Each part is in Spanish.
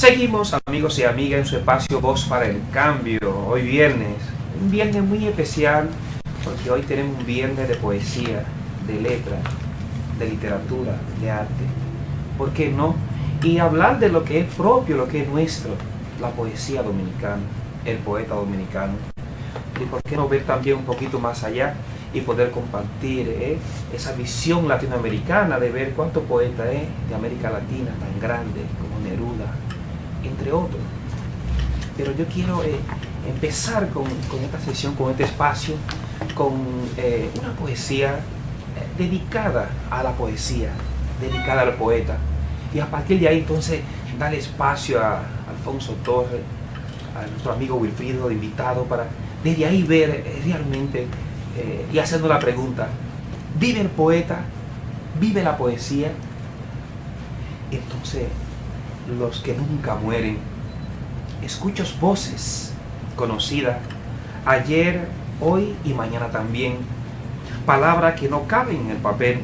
Seguimos, amigos y amigas, en su espacio Voz para el Cambio. Hoy viernes, un viernes muy especial, porque hoy tenemos un viernes de poesía, de letra, de literatura, de arte. ¿Por qué no? Y hablar de lo que es propio, lo que es nuestro, la poesía dominicana, el poeta dominicano. Y por qué no ver también un poquito más allá y poder compartir esa visión latinoamericana de ver cuántos poetas de América Latina tan grandes como Neruda, entre otros. Pero yo quiero empezar con esta sesión, con este espacio, con una poesía dedicada a la poesía, dedicada al poeta. Y a partir de ahí entonces darle espacio a Alfonso Torres, a nuestro amigo Wilfrido de invitado, para desde ahí ver realmente y haciendo la pregunta: ¿vive el poeta? ¿Vive la poesía? Entonces, los que nunca mueren, escucho voces conocidas ayer, hoy y mañana también, palabras que no caben en el papel,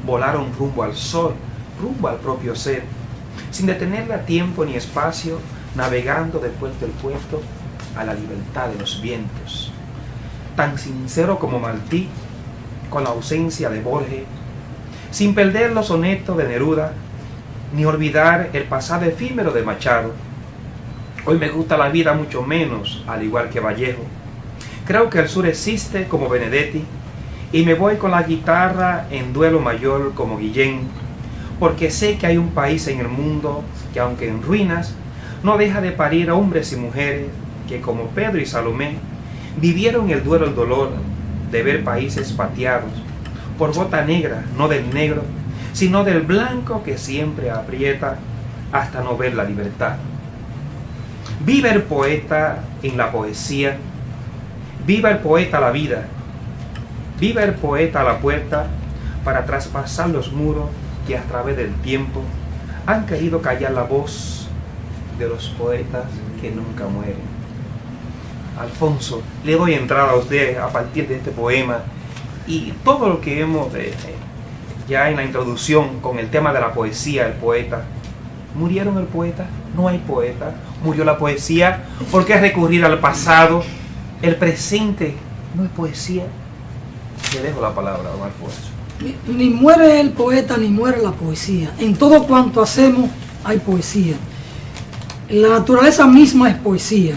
volaron rumbo al sol, rumbo al propio ser, sin detenerle a tiempo ni espacio, navegando de puerto en puerto a la libertad de los vientos. Tan sincero como Martí, con la ausencia de Borges, sin perder los sonetos de Neruda, ni olvidar el pasado efímero de Machado. Hoy me gusta la vida mucho menos, al igual que Vallejo. Creo que el sur existe como Benedetti, y me voy con la guitarra en duelo mayor como Guillén, porque sé que hay un país en el mundo que, aunque en ruinas, no deja de parir hombres y mujeres que, como Pedro y Salomé, vivieron el duelo, el dolor de ver países pateados por bota negra, no del negro, sino del blanco que siempre aprieta hasta no ver la libertad. Viva el poeta en la poesía, viva el poeta la vida, viva el poeta a la puerta para traspasar los muros que a través del tiempo han querido callar la voz de los poetas que nunca mueren. Alfonso, le doy entrada a usted a partir de este poema y todo lo que hemos ya en la introducción con el tema de la poesía, el poeta. ¿Murieron el poeta? No hay poeta. ¿Murió la poesía? ¿Por qué recurrir al pasado? El presente no es poesía. Le dejo la palabra, don Alfonso. Ni muere el poeta ni muere la poesía. En todo cuanto hacemos hay poesía. La naturaleza misma es poesía.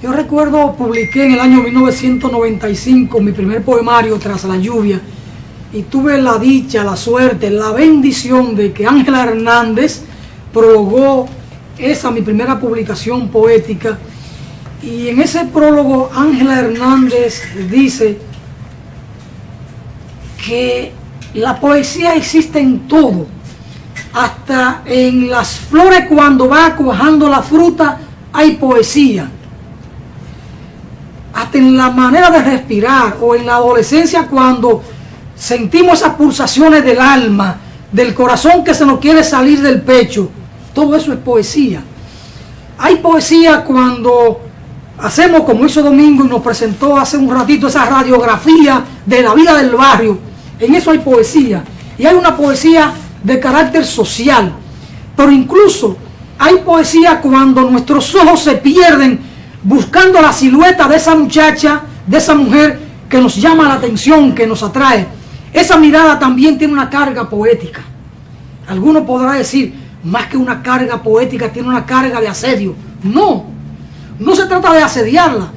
Yo recuerdo, publiqué en el año 1995 mi primer poemario, Tras la lluvia, y tuve la dicha, la suerte, la bendición de que Ángela Hernández prologó esa mi primera publicación poética. Y en ese prólogo Ángela Hernández dice que la poesía existe en todo, hasta en las flores cuando va cuajando la fruta hay poesía, hasta en la manera de respirar, o en la adolescencia cuando sentimos esas pulsaciones del alma, del corazón que se nos quiere salir del pecho. Todo eso es poesía. Hay poesía cuando hacemos como hizo Domingo y nos presentó hace un ratito esa radiografía de la vida del barrio. En eso hay poesía. Y hay una poesía de carácter social. Pero incluso hay poesía cuando nuestros ojos se pierden buscando la silueta de esa muchacha, de esa mujer que nos llama la atención, que nos atrae. Esa mirada también tiene una carga poética. Alguno podrá decir, más que una carga poética, tiene una carga de asedio. No, no se trata de asediarla.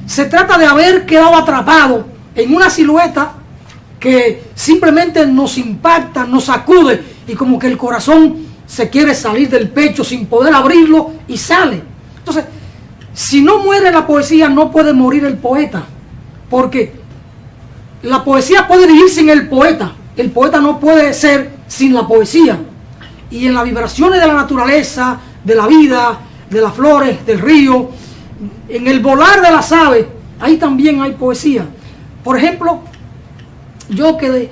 Se trata de haber quedado atrapado en una silueta que simplemente nos impacta, nos sacude, y como que el corazón se quiere salir del pecho sin poder abrirlo y sale. Entonces, si no muere la poesía, no puede morir el poeta, porque la poesía puede vivir sin el poeta no puede ser sin la poesía. Y en las vibraciones de la naturaleza, de la vida, de las flores, del río, en el volar de las aves, ahí también hay poesía. Por ejemplo, yo que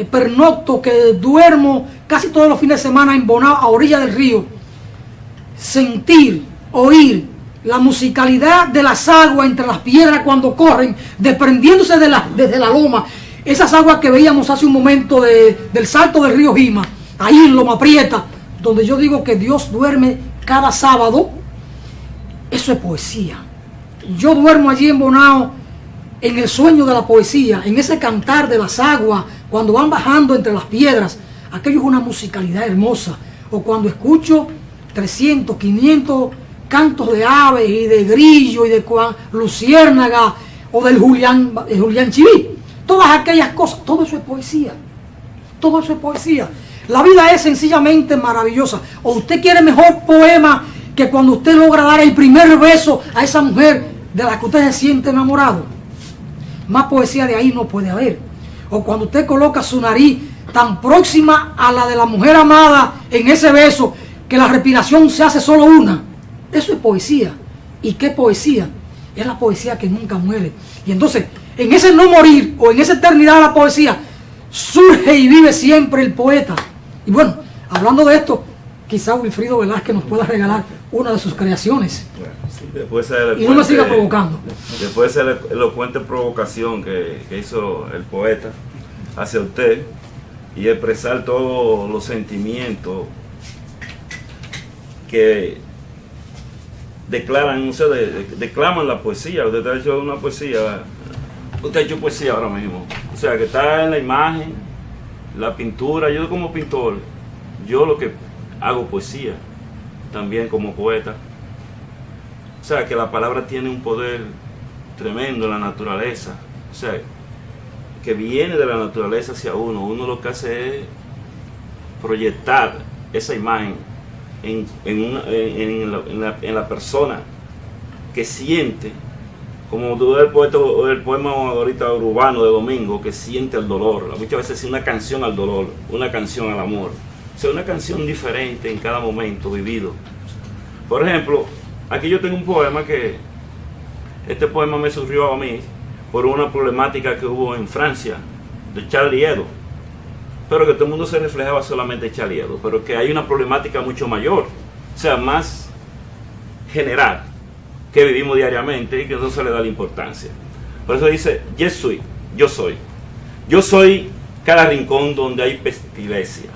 pernocto, que duermo casi todos los fines de semana en Bonao, a orilla del río, sentir, oír la musicalidad de las aguas entre las piedras cuando corren, desprendiéndose desde la loma, esas aguas que veíamos hace un momento del salto del río Jima, ahí en Loma Prieta, donde yo digo que Dios duerme cada sábado, eso es poesía. Yo duermo allí en Bonao en el sueño de la poesía, en ese cantar de las aguas, cuando van bajando entre las piedras. Aquello es una musicalidad hermosa. O cuando escucho 300, 500 cantos de aves y de grillo y de luciérnaga o del Julián Chiví. Todas aquellas cosas, todo eso es poesía. Todo eso es poesía. La vida es sencillamente maravillosa. O usted quiere mejor poema que cuando usted logra dar el primer beso a esa mujer de la que usted se siente enamorado. Más poesía de ahí no puede haber. O cuando usted coloca su nariz tan próxima a la de la mujer amada en ese beso que la respiración se hace solo una. Eso es poesía. ¿Y qué poesía? Es la poesía que nunca muere. Y entonces, en ese no morir o en esa eternidad de la poesía, surge y vive siempre el poeta. Y bueno, hablando de esto, quizá Wilfrido Velázquez nos pueda regalar una de sus creaciones. Sí, y no me siga provocando. Después de esa elocuente provocación que hizo el poeta hacia usted y expresar todos los sentimientos que declaran, declaman la poesía. Usted ha hecho una poesía, usted ha hecho poesía ahora mismo. O sea, que está en la imagen, la pintura. Yo como pintor, yo lo que hago poesía, también como poeta. O sea, que la palabra tiene un poder tremendo en la naturaleza. O sea, que viene de la naturaleza hacia uno. Uno lo que hace es proyectar esa imagen en la persona que siente, como el poema ahorita urbano de Domingo, que siente el dolor. Muchas veces es una canción al dolor, una canción al amor. O sea, una canción diferente en cada momento vivido. Por ejemplo, aquí yo tengo un poema que, este poema me surgió a mí por una problemática que hubo en Francia, de Charlie Hebdo, pero que todo el mundo se reflejaba solamente en Charlie Hebdo, pero que hay una problemática mucho mayor, o sea, más general, que vivimos diariamente y que no se le da la importancia. Por eso dice, yo soy cada rincón donde hay pestilencia,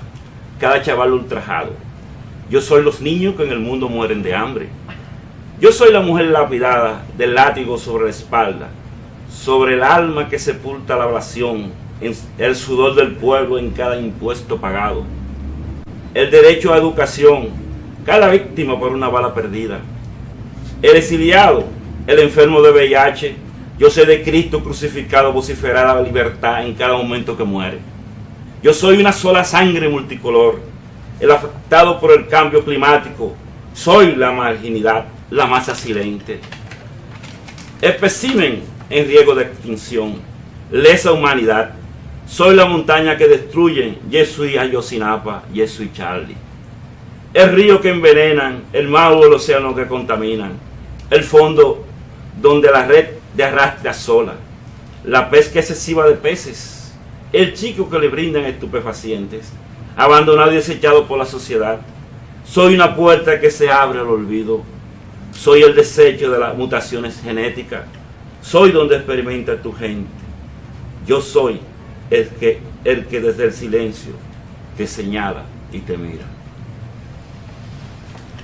cada chaval ultrajado. Yo soy los niños que en el mundo mueren de hambre. Yo soy la mujer lapidada del látigo sobre la espalda, sobre el alma que sepulta la ablación, el sudor del pueblo en cada impuesto pagado. El derecho a educación, cada víctima por una bala perdida. El exiliado, el enfermo de VIH, yo soy de Cristo crucificado, vociferar la libertad en cada momento que muere. Yo soy una sola sangre multicolor, el afectado por el cambio climático, soy la marginidad, la masa silente. Espécimen en riesgo de extinción, lesa humanidad, soy la montaña que destruyen, yo soy Ayotzinapa, yo soy Charlie. El río que envenenan, el mar o el océano que contaminan, el fondo donde la red de arrastre sola, la pesca excesiva de peces, el chico que le brindan estupefacientes, abandonado y desechado por la sociedad. Soy una puerta que se abre al olvido, soy el desecho de las mutaciones genéticas, soy donde experimenta tu gente. Yo soy el que desde el silencio te señala y te mira.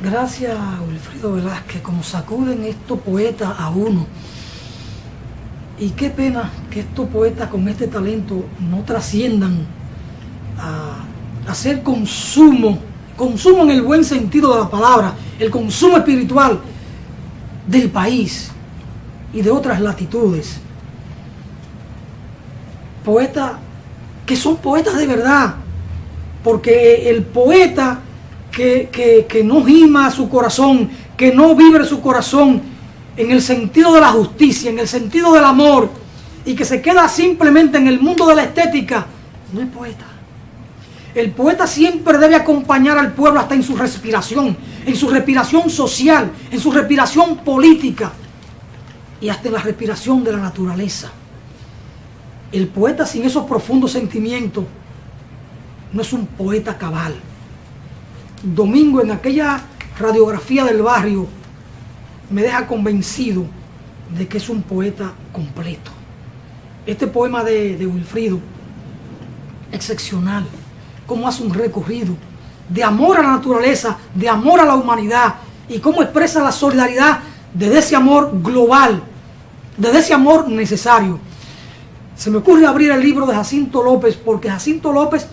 Gracias, Wilfrido Velázquez, como sacuden estos poetas a uno. Y qué pena que estos poetas con este talento no trasciendan a hacer consumo en el buen sentido de la palabra, el consumo espiritual del país y de otras latitudes. Poetas que son poetas de verdad, porque el poeta que no gima su corazón, que no vibre su corazón en el sentido de la justicia, en el sentido del amor, y que se queda simplemente en el mundo de la estética, no es poeta. El poeta siempre debe acompañar al pueblo hasta en su respiración social, en su respiración política y hasta en la respiración de la naturaleza. El poeta sin esos profundos sentimientos no es un poeta cabal. Domingo, en aquella radiografía del barrio, me deja convencido de que es un poeta completo. Este poema de Wilfrido, excepcional, cómo hace un recorrido de amor a la naturaleza, de amor a la humanidad, y cómo expresa la solidaridad desde ese amor global, desde ese amor necesario. Se me ocurre abrir el libro de Jacinto López, porque Jacinto López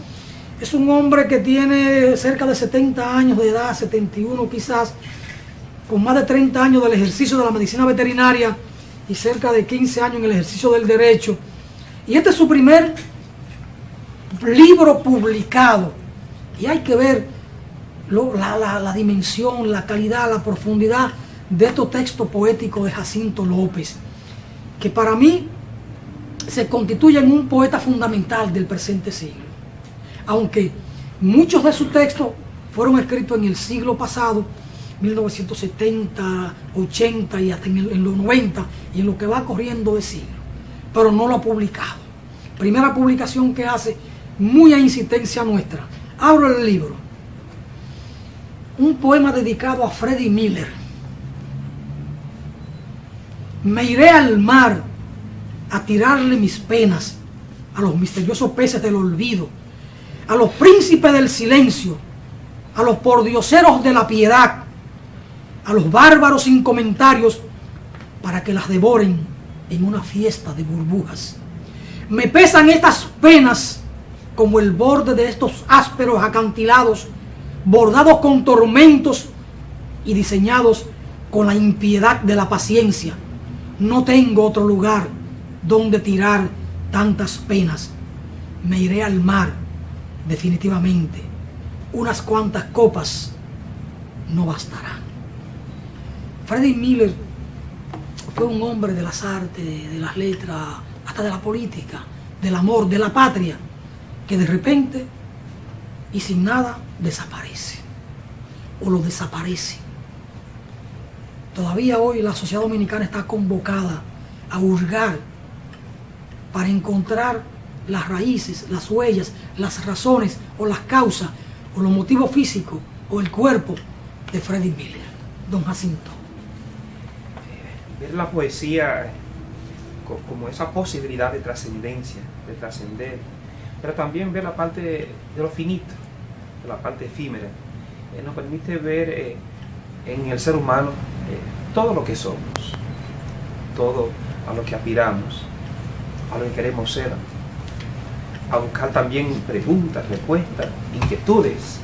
es un hombre que tiene cerca de 70 años de edad, 71 quizás, con más de 30 años del ejercicio de la medicina veterinaria y cerca de 15 años en el ejercicio del derecho. Y este es su primer libro publicado. Y hay que ver la dimensión, la calidad, la profundidad de estos textos poéticos de Jacinto López, que para mí se constituye en un poeta fundamental del presente siglo. Aunque muchos de sus textos fueron escritos en el siglo pasado, 1970, 80 y hasta en los 90, y en lo que va corriendo de siglo, pero no lo ha publicado. Primera publicación que hace, muy a insistencia nuestra. Abro el libro. Un poema dedicado a Freddie Miller. Me iré al mar a tirarle mis penas a los misteriosos peces del olvido, a los príncipes del silencio, a los pordioseros de la piedad, a los bárbaros sin comentarios, para que las devoren en una fiesta de burbujas. Me pesan estas penas como el borde de estos ásperos acantilados, bordados con tormentos y diseñados con la impiedad de la paciencia. No tengo otro lugar donde tirar tantas penas. Me iré al mar, definitivamente. Unas cuantas copas no bastarán. Freddie Miller fue un hombre de las artes, de las letras, hasta de la política, del amor, de la patria, que de repente y sin nada desaparece, o lo desaparece. Todavía hoy la sociedad dominicana está convocada a hurgar para encontrar las raíces, las huellas, las razones o las causas o los motivos físicos o el cuerpo de Freddie Miller. Don Jacinto. Ver la poesía como esa posibilidad de trascendencia, de trascender, pero también ver la parte de lo finito, de la parte efímera, nos permite ver en el ser humano todo lo que somos, todo a lo que aspiramos, a lo que queremos ser, a buscar también preguntas, respuestas, inquietudes,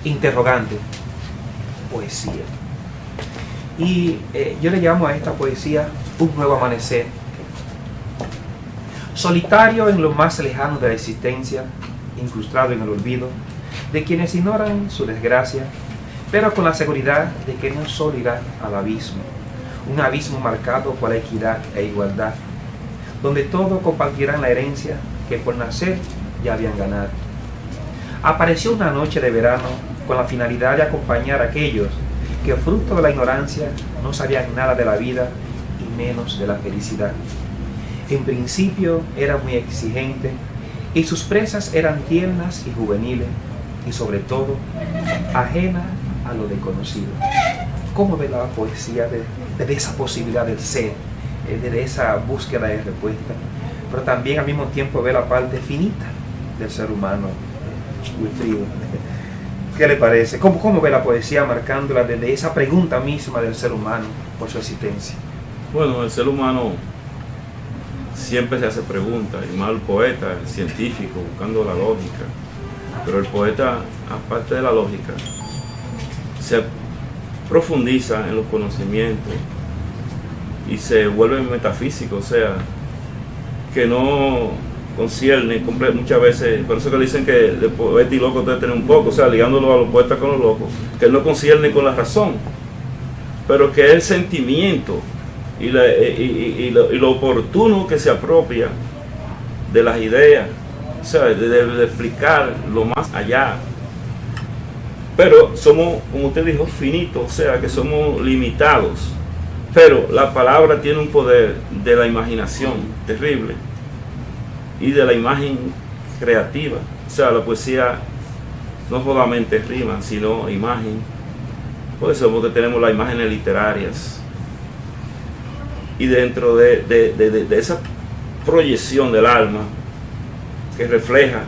interrogantes, poesía. Y yo le llamo a esta poesía un nuevo amanecer, solitario en lo más lejano de la existencia, incrustado en el olvido de quienes ignoran su desgracia, pero con la seguridad de que no solo irá al abismo, un abismo marcado por la equidad e igualdad, donde todos compartirán la herencia que por nacer ya habían ganado. Apareció una noche de verano con la finalidad de acompañar a aquellos que fruto de la ignorancia no sabían nada de la vida y menos de la felicidad. En principio era muy exigente y sus presas eran tiernas y juveniles y sobre todo ajena a lo desconocido. ¿Cómo ve la poesía de esa posibilidad del ser, de esa búsqueda de respuesta? Pero también al mismo tiempo ve la parte finita del ser humano, Wilfrido. ¿Qué le parece? ¿Cómo ve la poesía marcándola desde esa pregunta misma del ser humano por su existencia? Bueno, el ser humano siempre se hace preguntas, y más el poeta, el científico, buscando la lógica. Pero el poeta, aparte de la lógica, se profundiza en los conocimientos y se vuelve metafísico, o sea, que no concierne muchas veces, por eso que dicen que el poeta y loco debe tener un poco, o sea, ligándolo a los poetas con los locos, que no concierne con la razón, pero que es el sentimiento y lo oportuno que se apropia de las ideas, o sea, de explicar lo más allá. Pero somos, como usted dijo, finitos, o sea, que somos limitados. Pero la palabra tiene un poder de la imaginación terrible y de la imagen creativa. O sea, la poesía no solamente rima, sino imagen. Por eso porque tenemos las imágenes literarias. Y dentro de esa proyección del alma que refleja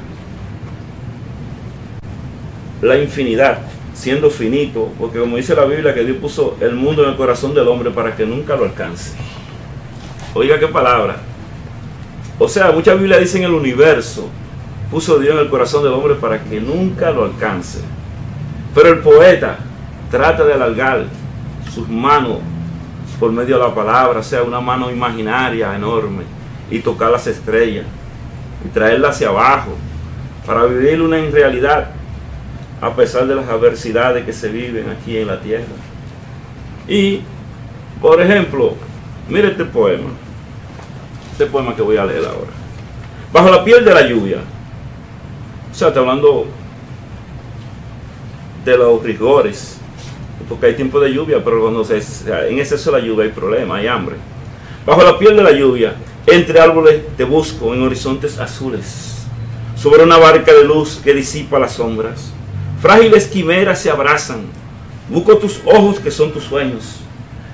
la infinidad, siendo finito, porque como dice la Biblia que Dios puso el mundo en el corazón del hombre para que nunca lo alcance. Oiga qué palabra. O sea, muchas Biblias dicen el universo puso Dios en el corazón del hombre para que nunca lo alcance. Pero el poeta trata de alargar sus manos por medio de la palabra, o sea, una mano imaginaria enorme, y tocar las estrellas y traerlas hacia abajo para vivir una irrealidad a pesar de las adversidades que se viven aquí en la tierra. Y, por ejemplo, mire este poema que voy a leer ahora. Bajo la piel de la lluvia. O sea, está hablando de los rigores, porque hay tiempo de lluvia, pero cuando en exceso de la lluvia hay problema, hay hambre. Bajo la piel de la lluvia, entre árboles te busco en horizontes azules, sobre una barca de luz que disipa las sombras. Frágiles quimeras se abrazan, busco tus ojos que son tus sueños,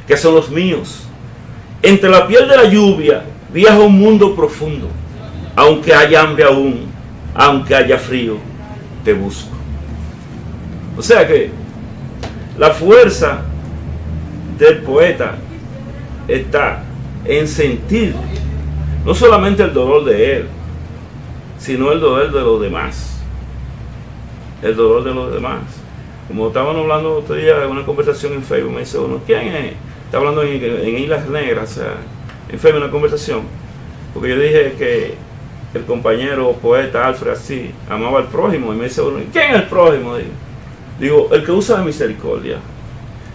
que son los míos. Entre la piel de la lluvia viaja un mundo profundo, aunque haya hambre aún, aunque haya frío, te busco. O sea que la fuerza del poeta está en sentir no solamente el dolor de él, sino el dolor de los demás. El dolor de los demás. Como estábamos hablando otro día en una conversación en Facebook, me dice uno, ¿quién es? Está hablando en Islas Negras, o sea, en Facebook, una conversación. Porque yo dije que el compañero poeta Alfred así amaba al prójimo, y me dice uno, ¿quién es el prójimo? Digo, el que usa de misericordia.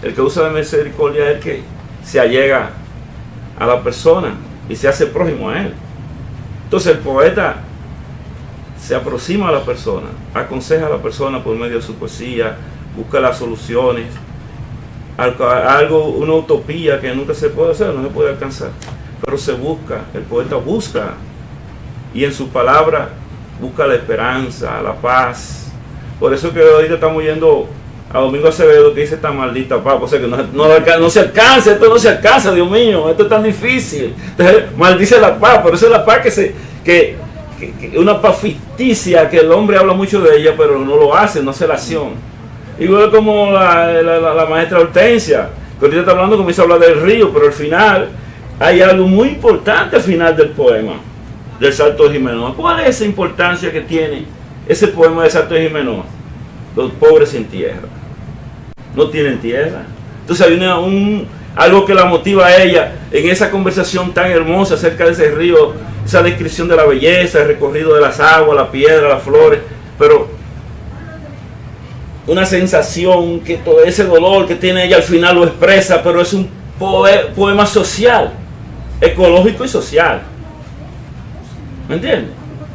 El que usa de misericordia es el que se allega a la persona y se hace prójimo a él. Entonces el poeta se aproxima a la persona, aconseja a la persona por medio de su poesía, busca las soluciones, algo, una utopía que nunca se puede hacer, no se puede alcanzar, pero se busca, el poeta busca, y en su palabra busca la esperanza, la paz. Por eso que ahorita estamos yendo a Domingo Acevedo, que dice esta maldita paz, o sea que no se alcanza, esto no se alcanza, Dios mío, esto es tan difícil. Entonces maldice la paz, por eso es la paz que una paz ficticia, que el hombre habla mucho de ella, pero no lo hace, no hace la acción. Igual como la maestra Hortensia, que ahorita está hablando, comienza a hablar del río, pero al final hay algo muy importante al final del poema, del Salto de Jimenoa. ¿Cuál es esa importancia que tiene ese poema del Salto de Jimenoa? Los pobres sin tierra. No tienen tierra. Entonces hay algo que la motiva a ella en esa conversación tan hermosa acerca de ese río, esa descripción de la belleza, el recorrido de las aguas, la piedra, las flores, pero una sensación que todo ese dolor que tiene ella al final lo expresa, pero es un poema social, ecológico y social. ¿Me entiendes?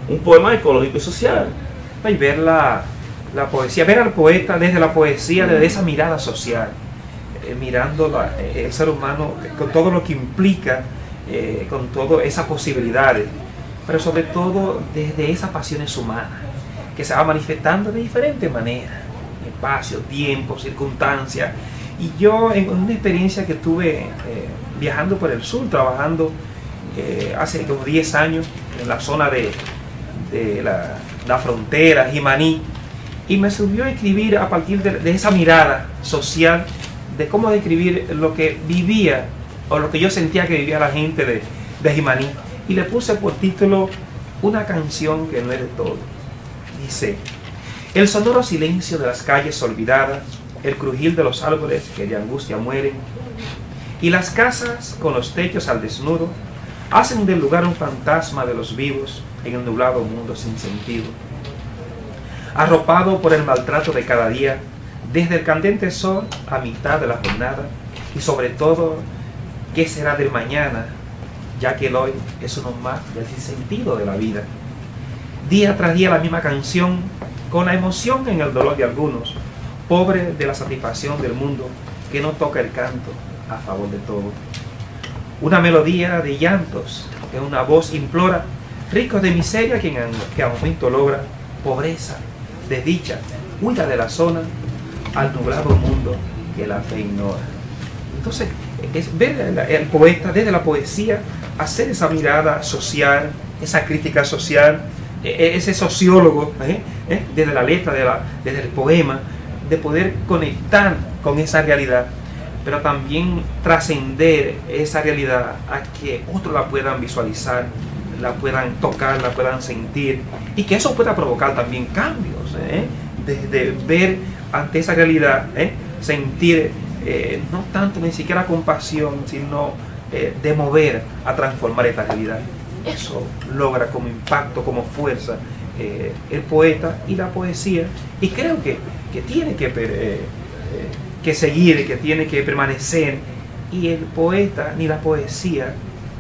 Un poema ecológico y social. Y ver la poesía, ver al poeta desde la poesía, desde esa mirada social, mirando el ser humano con todo lo que implica, con todas esas posibilidades, pero sobre todo desde esas pasiones humanas que se va manifestando de diferentes maneras, espacio, tiempo, circunstancias. Y yo en una experiencia que tuve viajando por el sur, trabajando hace como 10 años en la zona de la frontera, Jimaní, y me surgió escribir a partir de esa mirada social, de cómo describir lo que vivía o lo que yo sentía que vivía la gente de Jimaní, y le puse por título Una canción que no es de todo. Dice: el sonoro silencio de las calles olvidadas, el crujir de los árboles que de angustia mueren, y las casas con los techos al desnudo, hacen del lugar un fantasma de los vivos en el nublado mundo sin sentido. Arropado por el maltrato de cada día, desde el candente sol a mitad de la jornada, y sobre todo, ¿qué será del mañana? Ya que el hoy es uno más del sinsentido de la vida. Día tras día la misma canción, con la emoción en el dolor de algunos, pobre de la satisfacción del mundo que no toca el canto a favor de todo. Una melodía de llantos, que una voz implora, ricos de miseria que a momento logra, pobreza, desdicha, huida de la zona, al nublado mundo que la fe ignora. Entonces, es ver el poeta desde la poesía, hacer esa mirada social, esa crítica social, ese sociólogo, desde la letra, desde el poema, de poder conectar con esa realidad, pero también trascender esa realidad a que otros la puedan visualizar, la puedan tocar, la puedan sentir, y que eso pueda provocar también cambios, desde ver ante esa realidad, sentir no tanto ni siquiera compasión, sino de mover a transformar esta realidad. Eso logra como impacto, como fuerza, el poeta y la poesía, y creo que tiene que seguir, que tiene que permanecer, y el poeta ni la poesía,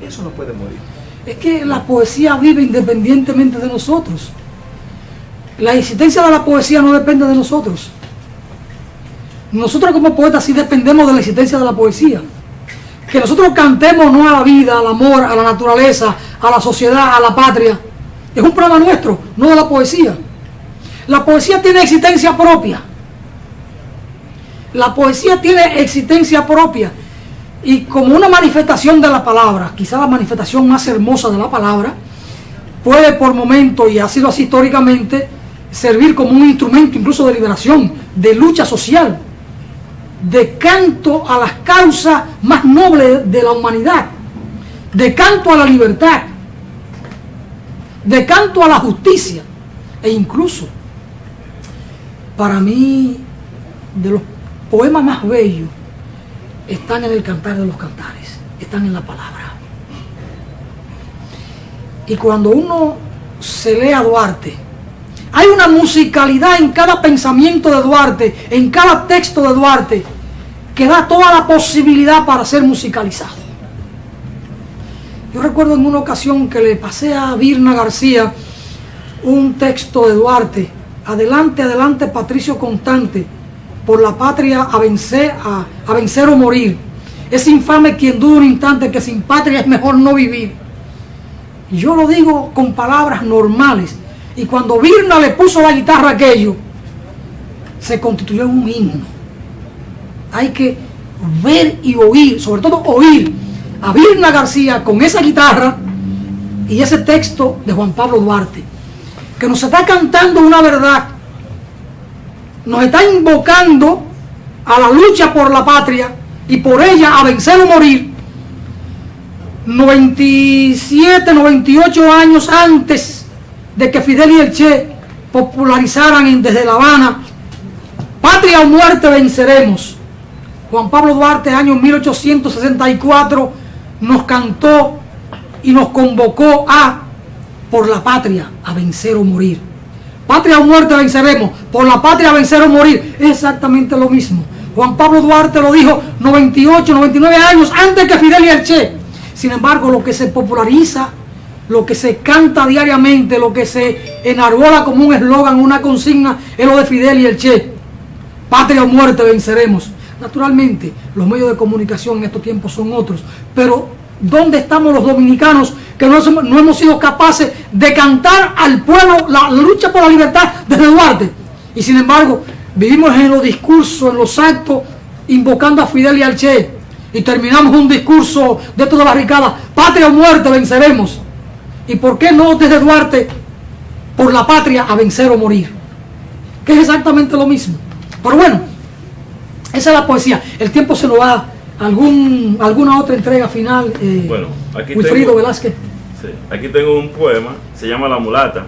eso no puede morir. Es que la poesía vive independientemente de nosotros. La existencia de la poesía no depende de nosotros. Nosotros como poetas sí dependemos de la existencia de la poesía. Que nosotros cantemos no a la vida, al amor, a la naturaleza, a la sociedad, a la patria, es un problema nuestro, no de la poesía. La poesía tiene existencia propia. La poesía tiene existencia propia. Y como una manifestación de la palabra, quizá la manifestación más hermosa de la palabra, puede por momentos, y ha sido así históricamente, servir como un instrumento incluso de liberación, de lucha social, de canto a las causas más nobles de la humanidad, de canto a la libertad, de canto a la justicia, e incluso, para mí, de los poemas más bellos, están en el cantar de los cantares, están en la palabra. Y cuando uno se lee a Duarte, hay una musicalidad en cada pensamiento de Duarte, en cada texto de Duarte, que da toda la posibilidad para ser musicalizado. Yo recuerdo en una ocasión que le pasé a Virna García un texto de Duarte: adelante, adelante, Patricio Constante, por la patria a vencer o morir. Es infame quien duda un instante que sin patria es mejor no vivir. Y yo lo digo con palabras normales. Y cuando Virna le puso la guitarra a aquello, se constituyó en un himno. Hay que ver y oír, sobre todo oír a Virna García con esa guitarra y ese texto de Juan Pablo Duarte, que nos está cantando una verdad, nos está invocando a la lucha por la patria y por ella a vencer o morir. 97, 98 años antes de que Fidel y el Che popularizaran desde La Habana: patria o muerte venceremos. Juan Pablo Duarte, año 1864, nos cantó y nos convocó a por la patria a vencer o morir. Patria o muerte venceremos, por la patria a vencer o morir. Es exactamente lo mismo. Juan Pablo Duarte lo dijo 98, 99 años antes que Fidel y el Che. Sin embargo, lo que se populariza, lo que se canta diariamente, lo que se enarbola como un eslogan, una consigna, es lo de Fidel y el Che: patria o muerte venceremos. Naturalmente, los medios de comunicación en estos tiempos son otros, pero ¿dónde estamos los dominicanos que no hemos sido capaces de cantar al pueblo la lucha por la libertad desde Duarte? Y sin embargo, vivimos en los discursos, en los actos, invocando a Fidel y al Che, y terminamos un discurso de estos de barricada: patria o muerte venceremos. ¿Y por qué no desde Duarte, por la patria a vencer o morir? Que es exactamente lo mismo. Pero bueno, esa es la poesía. El tiempo se nos va. ¿Alguna otra entrega final? Bueno, aquí Wilfrido tengo, Velázquez. Sí, aquí tengo un poema, se llama La Mulata.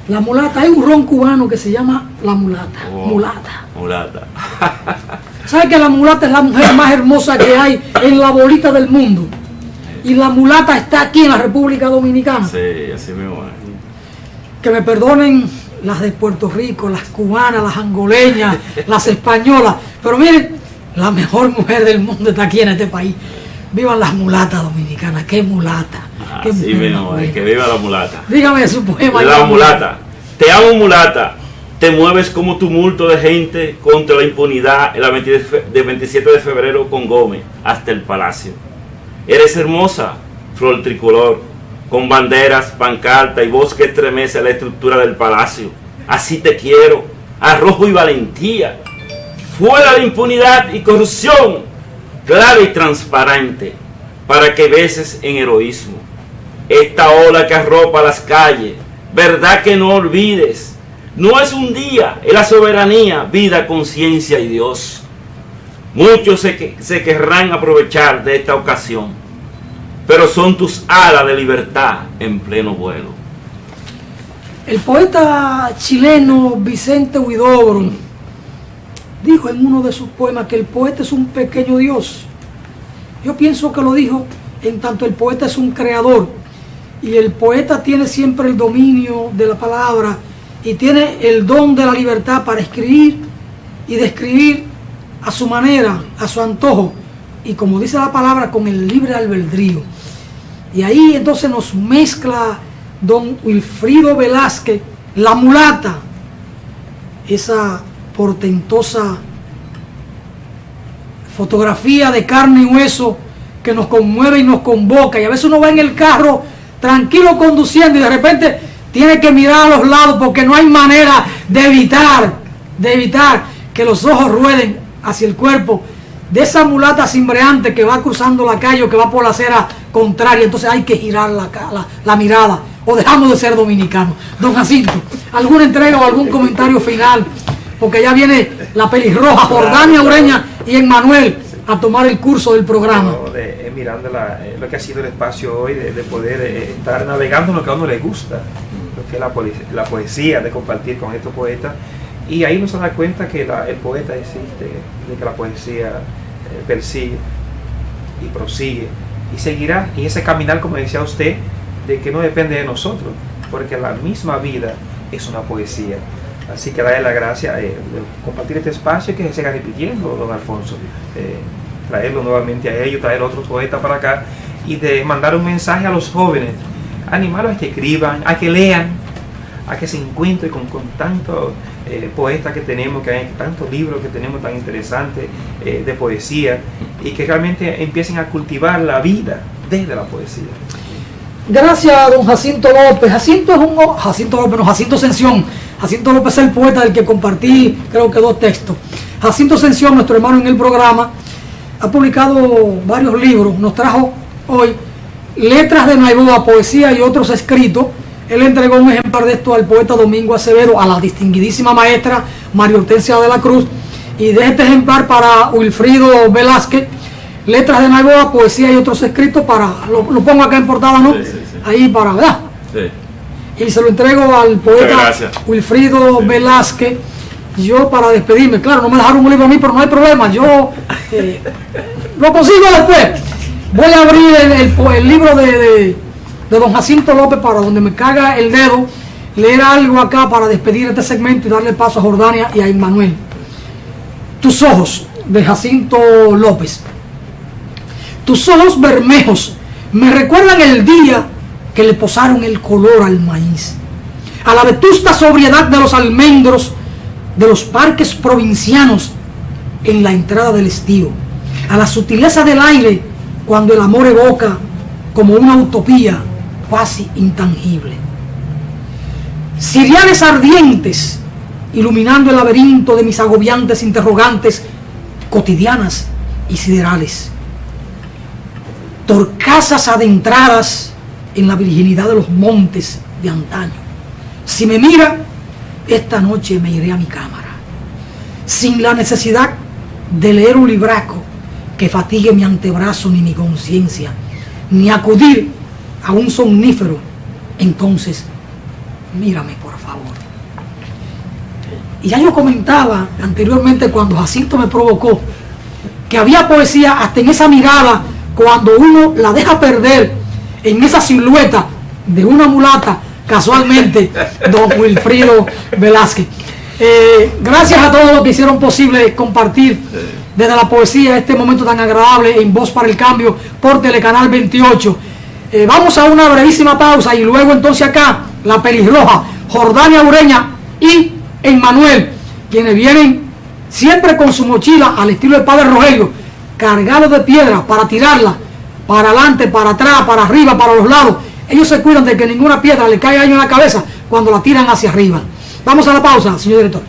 La mulata, hay un ron cubano que se llama La Mulata. Oh, mulata. Mulata. ¿Sabe que la mulata es la mujer más hermosa que hay en la bolita del mundo? Y la mulata está aquí en la República Dominicana. Sí, así mismo es. Que me perdonen las de Puerto Rico, las cubanas, las angoleñas, las españolas, pero miren, la mejor mujer del mundo está aquí en este país. Vivan las mulatas dominicanas. ¡Qué mulata! ¡Qué Así mismo es, que viva la mulata. Dígame su poema. La mulata. Te amo, mulata. Te mueves como tumulto de gente contra la impunidad el 27 de febrero con Gómez hasta el palacio. Eres hermosa, flor tricolor, con banderas, pancarta y voz que estremece la estructura del palacio. Así te quiero, arrojo y valentía. Fuera de impunidad y corrupción, clara y transparente, para que beses en heroísmo. esta ola que arropa las calles, verdad que no olvides. No es un día, es la soberanía, vida, conciencia y Dios. Muchos se querrán aprovechar de esta ocasión, pero son tus alas de libertad en pleno vuelo. El poeta chileno Vicente Huidobro dijo en uno de sus poemas que el poeta es un pequeño Dios. Yo pienso que lo dijo en tanto el poeta es un creador, y el poeta tiene siempre el dominio de la palabra y tiene el don de la libertad para escribir y describir a su manera, a su antojo, y como dice la palabra, con el libre albedrío. Y ahí entonces nos mezcla don Wilfrido Velázquez, La mulata, esa portentosa fotografía de carne y hueso que nos conmueve y nos convoca, y a veces uno va en el carro tranquilo conduciendo y de repente tiene que mirar a los lados porque no hay manera de evitar que los ojos rueden hacia el cuerpo de esa mulata cimbreante que va cruzando la calle o que va por la acera contraria. Entonces hay que girar la mirada, o dejamos de ser dominicanos. Don Jacinto, ¿alguna entrega o algún comentario final? Porque ya viene la pelirroja Jordania Ureña y Emmanuel a tomar el curso del programa. Mirando lo que ha sido el espacio hoy, de poder estar navegando en lo que a uno le gusta, lo que es la poesía, de compartir con estos poetas. Y ahí uno se da cuenta que el poeta existe, de que la poesía persigue y prosigue y seguirá. Y ese caminar, como decía usted, de que no depende de nosotros, porque la misma vida es una poesía. Así que darle la gracia de compartir este espacio y que se siga repitiendo, don Alfonso. Traerlo nuevamente a ellos, traer otros poetas para acá y de mandar un mensaje a los jóvenes, animarlos a que escriban, a que lean, a que se encuentren con tantos poetas que tenemos, que hay tantos libros que tenemos tan interesantes de poesía, y que realmente empiecen a cultivar la vida desde la poesía. Gracias a don Jacinto López. Jacinto Sención. Jacinto López es el poeta del que compartí creo que 2 textos. Jacinto Sención, nuestro hermano en el programa, ha publicado varios libros. Nos trajo hoy Letras de Naiboa, poesía y otros escritos. Él entregó un ejemplar de esto al poeta Domingo Acevedo, a la distinguidísima maestra María Hortensia de la Cruz, y de este ejemplar para Wilfrido Velázquez, Letras de Naiboa, poesía y otros escritos, lo pongo acá en portada, ¿no? Sí. Ahí para, ¿verdad? Sí. Y se lo entrego al poeta Wilfrido Velázquez. Yo, para despedirme, claro, no me dejaron un libro a mí, pero no hay problema, yo lo consigo después. Voy a abrir el libro de don Jacinto López, para donde me caga el dedo, leer algo acá para despedir este segmento y darle paso a Jordania y a Emmanuel. Tus ojos, de Jacinto López. Tus ojos bermejos me recuerdan el día que le posaron el color al maíz, a la vetusta sobriedad de los almendros de los parques provincianos en la entrada del estío, a la sutileza del aire cuando el amor evoca como una utopía casi intangible. Ciriales ardientes iluminando el laberinto de mis agobiantes interrogantes cotidianas y siderales. Torcasas adentradas en la virginidad de los montes de antaño. Si me mira, esta noche me iré a mi cámara, sin la necesidad de leer un libraco que fatigue mi antebrazo ni mi conciencia, ni acudir a un somnífero. Entonces, mírame por favor. Y ya yo comentaba anteriormente, cuando Jacinto me provocó, que había poesía hasta en esa mirada, cuando uno la deja perder en esa silueta de una mulata, casualmente, don Wilfrido Velázquez. Gracias a todos los que hicieron posible compartir desde la poesía este momento tan agradable en Voz para el Cambio por Telecanal 28. Vamos a una brevísima pausa y luego entonces acá la pelirroja Jordania Ureña y Emmanuel, quienes vienen siempre con su mochila al estilo del padre Rogelio, cargados de piedra para tirarla para adelante, para atrás, para arriba, para los lados. Ellos se cuidan de que ninguna piedra le caiga a ellos en la cabeza cuando la tiran hacia arriba. Vamos a la pausa, señor director.